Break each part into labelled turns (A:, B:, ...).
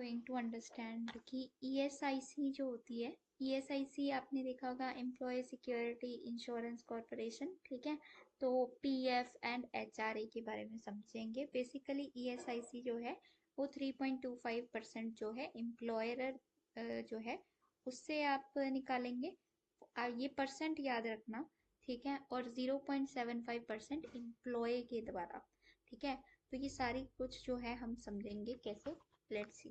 A: Going to understand कि ESIC जो होती है, ईएसआईसी आपने देखा होगा, एम्प्लॉय सिक्योरिटी इंश्योरेंस कॉरपोरेशन, ठीक है। तो पीएफ एंड एचआरए के बारे में समझेंगे। बेसिकली ईएसआईसी जो है वो 3.25% जो है एम्प्लॉयर जो है उससे आप निकालेंगे। ये परसेंट याद रखना, ठीक है। और 0.75% एम्प्लॉय के द्वारा, ठीक है। तो ये सारी कुछ जो है हम समझेंगे कैसे। Let's see.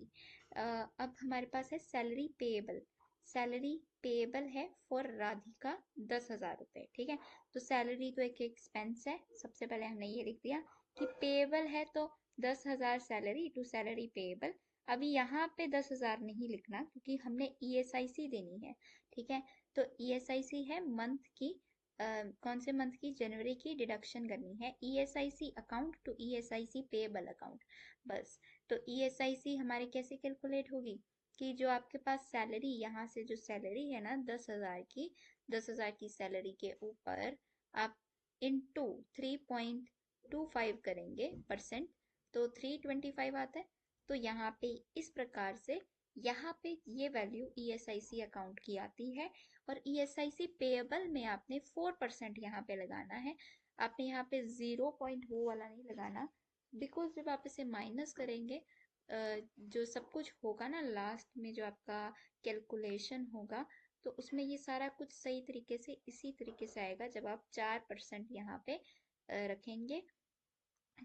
A: अब हमारे पास है सैलरी पेएबल। सैलरी पेएबल है फॉर राधिका 10,000 रुपये, ठीक है। तो सैलरी तो एक एक्सपेंस है, सबसे पहले हमने ये लिख दिया कि पेएबल है तो 10,000 सैलरी टू सैलरी पेएबल। अभी यहाँ पे 10,000 नहीं लिखना क्योंकि हमने ईएसआईसी देनी है, ठीक है। तो ईएसआईसी है मंथ की, कौन से मंथ की, जनवरी की डिडक्शन करनी है ESIC account to ESIC payable account, बस। तो ईएसआईसी हमारी कैसे कैलकुलेट होगी कि जो आपके पास सैलरी, यहाँ से जो सैलरी है ना 10,000 की, 10,000 की सैलरी के ऊपर आप इनटू 3.25 करेंगे परसेंट, तो 325 आता है। तो यहाँ पे इस प्रकार से यहाँ पे ये वैल्यू ईएसआईसी अकाउंट की आती है। और ईएसआईसी पेएबल में आपने 4% यहाँ पे लगाना है। आपने यहाँ पे 0 वो वाला नहीं लगाना, बिकॉज जब आप इसे माइनस करेंगे जो सब कुछ होगा ना लास्ट में, जो आपका कैलकुलेशन होगा, तो उसमें ये सारा कुछ सही तरीके से इसी तरीके से आएगा जब आप 4% यहाँ पे रखेंगे,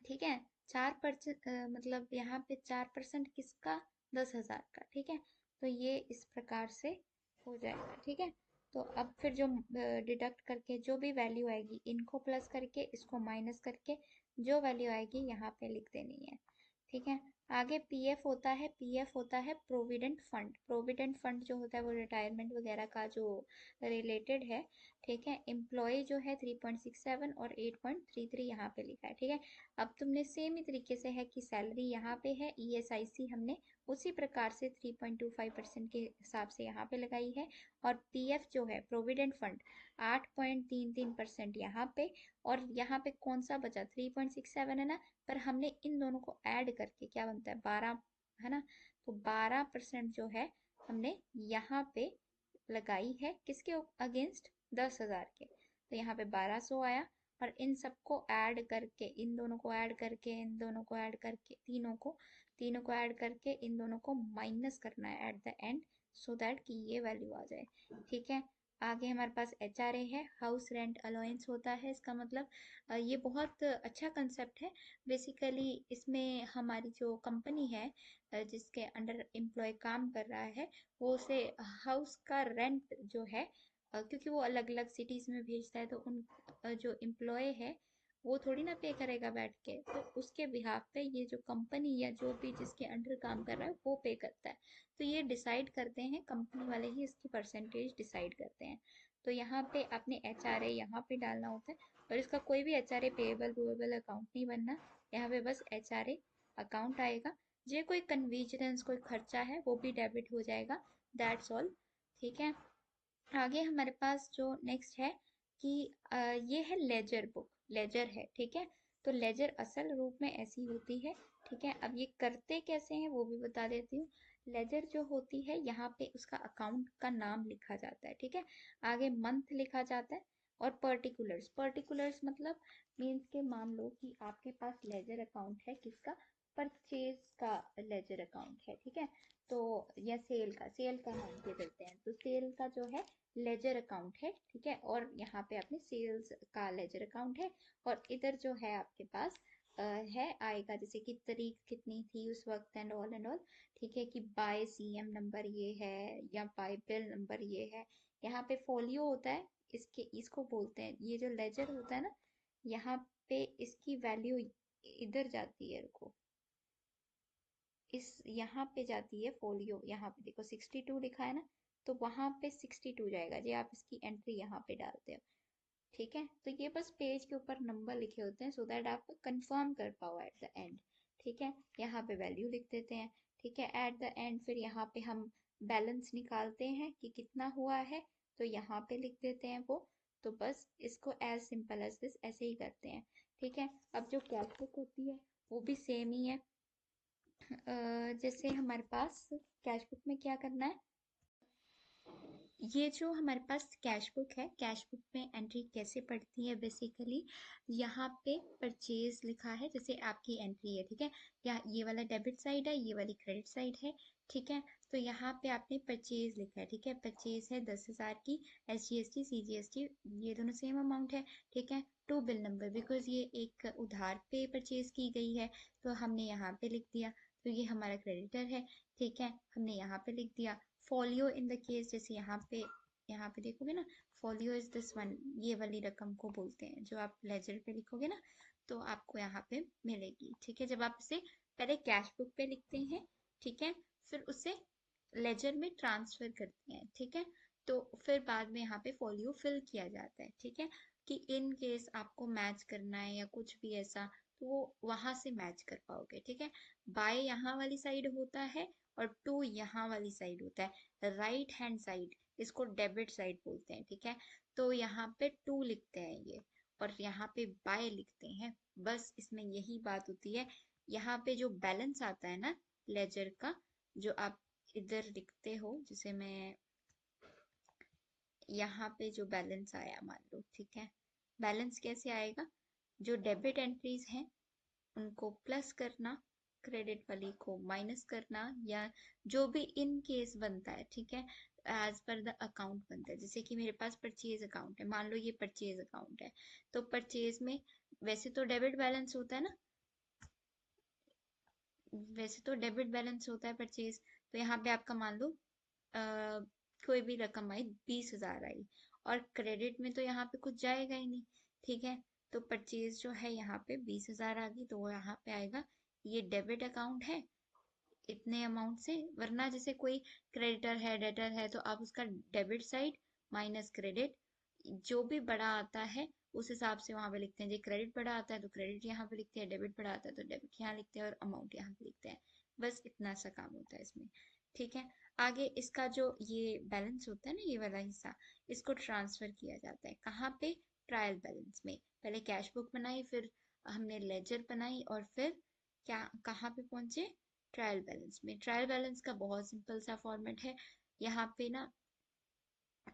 A: ठीक है। 4% मतलब यहाँ पे 4% किसका, 10,000 का, ठीक है। तो ये इस प्रकार से हो जाएगा, ठीक है। तो अब फिर जो डिडक्ट करके जो भी वैल्यू आएगी, इनको प्लस करके इसको माइनस करके जो वैल्यू आएगी यहाँ पे लिख देनी है, ठीक है। आगे पीएफ होता है, पीएफ होता है प्रोविडेंट फंड। प्रोविडेंट फंड जो होता है वो रिटायरमेंट वगैरह का जो रिलेटेड है, ठीक है। एम्प्लॉय जो है 3.67 और 8.33 यहाँ पे लिखा है, ठीक है। अब तुमने सेम ही तरीके से है कि सैलरी यहाँ पे है, ईएसआईसी हमने उसी प्रकार से 3.25% के हिसाब से यहाँ पे लगाई है। और पीएफ जो है प्रोविडेंट फंड 8.33% यहाँ पे। और यहाँ पे कौन सा बचा, 3.67 है ना, पर हमने इन दोनों को ऐड करके क्या बनता है, 12, है ना। तो 12% जो है हमने यहाँ पे लगाई है, किसके अगेंस्ट, 10,000 के। तो यहाँ पे 1200 आया। और इन सबको ऐड करके, इन दोनों को ऐड करके, इन दोनों को ऐड करके, तीनों को ऐड करके इन दोनों को माइनस करना है at the end, so that कि ये वैल्यू आ जाए, ठीक है। आगे हमारे पास एचआरए है, हाउस रेंट अलाउंस होता है। इसका मतलब ये बहुत अच्छा कंसेप्ट है। बेसिकली इसमें हमारी जो कंपनी है जिसके अंडर एम्प्लॉय काम कर रहा है, वो उसे हाउस का रेंट जो है, क्योंकि वो अलग अलग सिटीज़ में भेजता है, तो उन जो एम्प्लॉय है वो थोड़ी ना पे करेगा बैठ के, तो उसके बिहाफ पे ये जो कंपनी या जो भी जिसके अंडर काम कर रहा है वो पे करता है। तो ये डिसाइड करते हैं कंपनी वाले ही, इसकी परसेंटेज डिसाइड करते हैं। तो यहाँ पे आपने एचआरए यहाँ पे डालना होता है। और इसका कोई भी एचआरए पेएबल वेबल अकाउंट नहीं बनना, यहाँ पे बस एचआरए अकाउंट आएगा। जे कोई कन्वीजनेंस कोई खर्चा है वो भी डेबिट हो जाएगा, दैट्स ऑल, ठीक है। आगे हमारे पास जो नेक्स्ट है कि ये है लेजर बुक, लेजर है, ठीक है। तो लेजर असल रूप में ऐसी होती है, ठीक है। अब ये करते कैसे हैं वो भी बता देती हूँ। लेजर जो होती है यहाँ पे उसका अकाउंट का नाम लिखा जाता है, ठीक है। आगे मंथ लिखा जाता है। और पर्टिकुलर्स, पर्टिकुलर्स मतलब मीन्स के मान लो कि आपके पास लेजर अकाउंट है किसका, परचेज का लेजर अकाउंट है, ठीक है। तो या सेल का नाम दे देते हैं, तो सेल का जो है लेजर अकाउंट है, ठीक है। और यहाँ पे आपने सेल्स का लेजर अकाउंट है। और इधर जो है आपके पास है आएगा, जैसे कि तारीख कितनी थी उस वक्त एंड ऑल, ठीक है। कि बाय सीएम नंबर ये है या बाय बिल नंबर ये है। यहाँ पे फोलियो होता है, इसके इसको बोलते हैं, ये जो लेजर होता है ना, यहाँ पे इसकी वैल्यू इधर जाती है, रुको, इस यहाँ पे जाती है फोलियो, यहाँ पे देखो 62 लिखा है ना, तो वहां पे 62 जाएगा जी, आप इसकी एंट्री यहाँ पे डालते हो, ठीक है। तो ये बस पेज के ऊपर नंबर लिखे होते हैं सो दैट आप कंफर्म कर पाओ एट द एंड, ठीक है। यहाँ पे वैल्यू लिख देते हैं, ठीक है, एट द एंड। फिर यहाँ पे हम बैलेंस निकालते हैं कि कितना हुआ है, तो यहाँ पे लिख देते हैं वो। तो बस इसको एज सिंपल एज दिस ऐसे ही करते हैं, ठीक है। अब जो कैश बुक होती है वो भी सेम ही है। जैसे हमारे पास कैश बुक में क्या करना है, ये जो हमारे पास कैश बुक है, कैश बुक में एंट्री कैसे पड़ती है बेसिकली, यहाँ पे परचेज लिखा है, जैसे आपकी एंट्री है, ठीक है, या ये वाला डेबिट साइड है, ये वाली क्रेडिट साइड है, ठीक है। तो यहाँ पे आपने परचेज लिखा है, ठीक है, परचेज है 10,000 की, SGST CGST ये दोनों सेम अमाउंट है, ठीक है। टू बिल नंबर, बिकॉज ये एक उधार पे परचेज की गई है, तो हमने यहाँ पे लिख दिया, तो ये हमारा क्रेडिटर है, ठीक है, हमने यहाँ पे लिख दिया। फोलियो इन द केस, जैसे यहाँ पे देखोगे ना, फोलियो इज दिस वन, ये वाली रकम को बोलते हैं, जो आप लेजर पे लिखोगे ना तो आपको यहाँ पे मिलेगी, ठीक है। जब आप इसे पहले कैश बुक पे लिखते हैं, ठीक है, फिर उसे लेजर में ट्रांसफर करते हैं, ठीक है, तो फिर बाद में यहाँ पे फोलियो फिल किया जाता है, ठीक है, कि इन केस आपको मैच करना है या कुछ भी ऐसा, तो वो वहां से मैच कर पाओगे, ठीक है। बाय यहाँ वाली साइड होता है और टू यहाँ वाली साइड होता है, राइट हैंड साइड, इसको डेबिट साइड बोलते हैं, ठीक है। तो यहाँ पे टू लिखते हैं ये, और यहाँ पे बाय लिखते हैं, बस इसमें यही बात होती है। यहाँ पे जो बैलेंस आता है ना लेजर का, जो आप इधर लिखते हो, जैसे मैं यहाँ पे जो बैलेंस आया मान लो, ठीक है, बैलेंस कैसे आएगा, जो डेबिट एंट्रीज हैं उनको प्लस करना, क्रेडिट वाली को माइनस करना, या जो भी इन केस बनता है, ठीक है, एज पर द अकाउंट बनता है। जैसे कि मेरे पास परचेज अकाउंट है, मान लो ये परचेज अकाउंट है, तो परचेज में वैसे तो डेबिट बैलेंस होता है ना, वैसे तो डेबिट बैलेंस होता है परचेज, तो यहाँ पे आपका मान लो कोई भी रकम आई, 20,000 आई, और क्रेडिट में तो यहाँ पे कुछ जाएगा ही नहीं, ठीक है। तो परचेज जो है यहाँ पे 20,000 आ गई, तो वो यहाँ पे आएगा, ये डेबिट अकाउंट है इतने अमाउंट से, वरना जैसे कोई क्रेडिटर है डेटर है तो आप उसका डेबिट साइड माइनस क्रेडिट, जो भी बड़ा आता है उस हिसाब से वहां पे लिखते हैं। जो क्रेडिट बड़ा आता है तो क्रेडिट यहाँ पे लिखते हैं, डेबिट बड़ा आता है तो डेबिट यहाँ लिखते हैं, और अमाउंट यहाँ पे लिखते हैं। बस इतना सा काम होता है इसमें, ठीक है। आगे इसका जो ये बैलेंस होता है ना, ये वाला हिस्सा, इसको ट्रांसफर किया जाता है कहाँ पे, ट्रायल बैलेंस में। पहले कैश बुक बनाई, फिर हमने लेजर बनाई, और फिर क्या कहाँ पे पहुंचे, ट्रायल बैलेंस में। ट्रायल बैलेंस का बहुत सिंपल सा फॉर्मेट है यहाँ पे ना,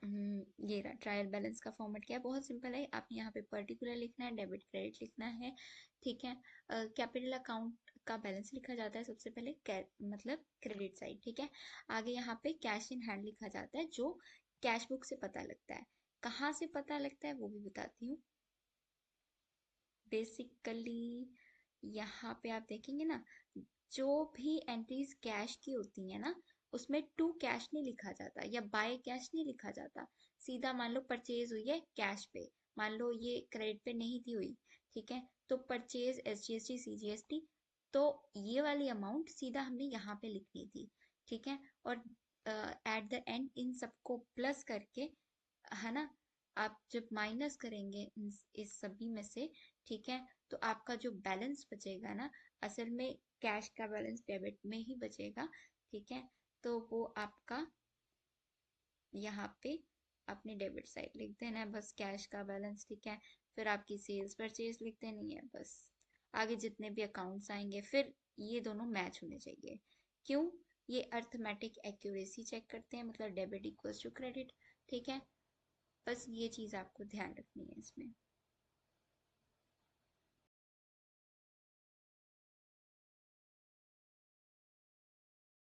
A: ये रहा ट्रायल बैलेंस का फॉर्मेट, क्या है, बहुत सिंपल है। आप यहाँ पे पर्टिकुलर लिखना है, डेबिट क्रेडिट लिखना है, ठीक है। कैपिटल अकाउंट का बैलेंस लिखा जाता है सबसे पहले, मतलब क्रेडिट साइड, ठीक है। आगे यहाँ पे कैश इन हैंड लिखा जाता है, जो कैश बुक से पता लगता है। कहाँ से पता लगता है वो भी बताती हूँ। बेसिकली यहाँ पे आप देखेंगे ना, जो भी एंट्रीज कैश की होती है ना, उसमें टू कैश नहीं लिखा जाता या बाय कैश नहीं लिखा जाता। सीधा मान लो परचेज हुई है कैश पे, मान लो ये क्रेडिट पे नहीं थी हुई, ठीक है, तो परचेज SGST CGST, तो ये वाली अमाउंट सीधा हमने यहाँ पे लिखनी थी, ठीक है। और एट द एंड इन सबको प्लस करके, है ना, आप जब माइनस करेंगे इस सभी में से, ठीक है, तो आपका जो बैलेंस बचेगा ना, असल में कैश का बैलेंस डेबिट में ही बचेगा, ठीक है। तो वो आपका यहाँ पे अपने डेबिट साइड लिख देना है, बस कैश का बैलेंस, ठीक है। फिर आपकी सेल्स परचेज लिख देनी है, बस। आगे जितने भी अकाउंट्स आएंगे, फिर ये दोनों मैच होने चाहिए। क्यों, ये अर्थमेटिक एक्यूरेसी चेक करते हैं, मतलब डेबिट इक्वल्स टू क्रेडिट, ठीक है। बस ये चीज़ आपको ध्यान रखनी है इसमें।